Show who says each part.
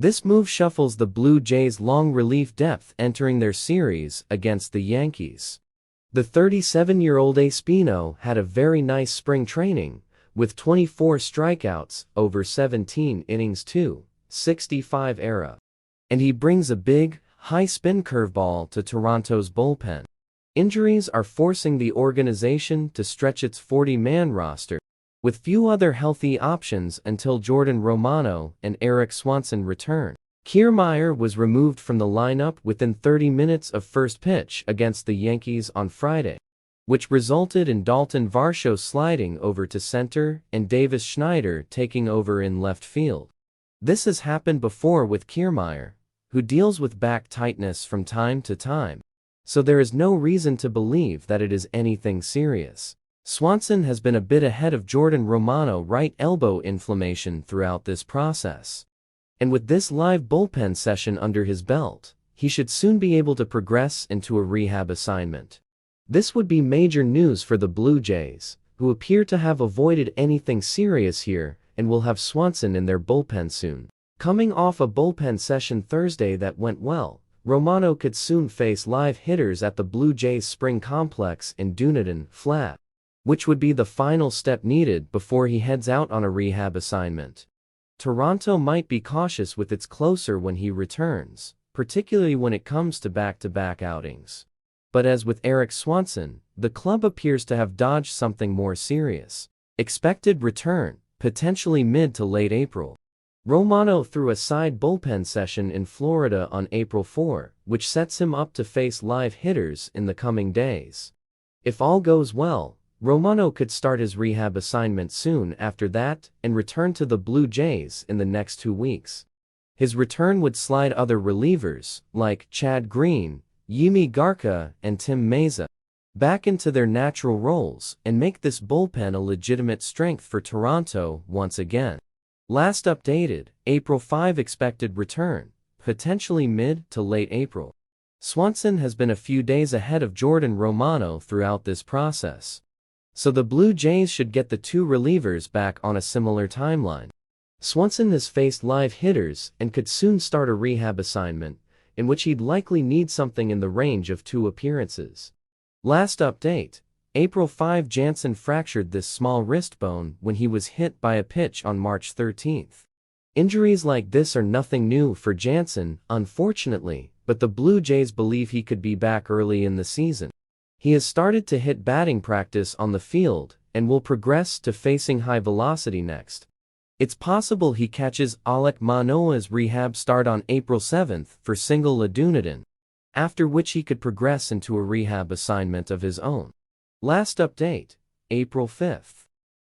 Speaker 1: This move shuffles the Blue Jays' long relief depth entering their series against the Yankees. The 37-year-old Espino had a very nice spring training, with 24 strikeouts over 17 innings .265 ERA. And he brings a big, high-spin curveball to Toronto's bullpen. Injuries are forcing the organization to stretch its 40-man roster, with few other healthy options until Jordan Romano and Erik Swanson return. Kiermaier was removed from the lineup within 30 minutes of first pitch against the Yankees on Friday, which resulted in Dalton Varsho sliding over to center and Davis Schneider taking over in left field. This has happened before with Kiermaier, who deals with back tightness from time to time, so there is no reason to believe that it is anything serious. Swanson has been a bit ahead of Jordan Romano right elbow inflammation throughout this process. And with this live bullpen session under his belt, he should soon be able to progress into a rehab assignment. This would be major news for the Blue Jays, who appear to have avoided anything serious here and will have Swanson in their bullpen soon. Coming off a bullpen session Thursday that went well, Romano could soon face live hitters at the Blue Jays spring complex in Dunedin, Flat, which would be the final step needed before he heads out on a rehab assignment. Toronto might be cautious with its closer when he returns, particularly when it comes to back-to-back outings. But as with Erik Swanson, the club appears to have dodged something more serious. Expected return, potentially mid to late April. Romano threw a side bullpen session in Florida on April 4, which sets him up to face live hitters in the coming days. If all goes well, Romano could start his rehab assignment soon after that and return to the Blue Jays in the next 2 weeks. His return would slide other relievers, like Chad Green, Yimi Garca, and Tim Meza, back into their natural roles and make this bullpen a legitimate strength for Toronto once again. Last updated, April 5 expected return, potentially mid to late April. Swanson has been a few days ahead of Jordan Romano throughout this process, so the Blue Jays should get the two relievers back on a similar timeline. Swanson has faced live hitters and could soon start a rehab assignment, in which he'd likely need something in the range of 2 appearances. Last update, April 5 Jansen fractured this small wrist bone when he was hit by a pitch on March 13. Injuries like this are nothing new for Jansen, unfortunately, but the Blue Jays believe he could be back early in the season. He has started to hit batting practice on the field and will progress to facing high velocity next. It's possible he catches Alek Manoah's rehab start on April 7 for single Dunedin, after which he could progress into a rehab assignment of his own. Last update, April 5.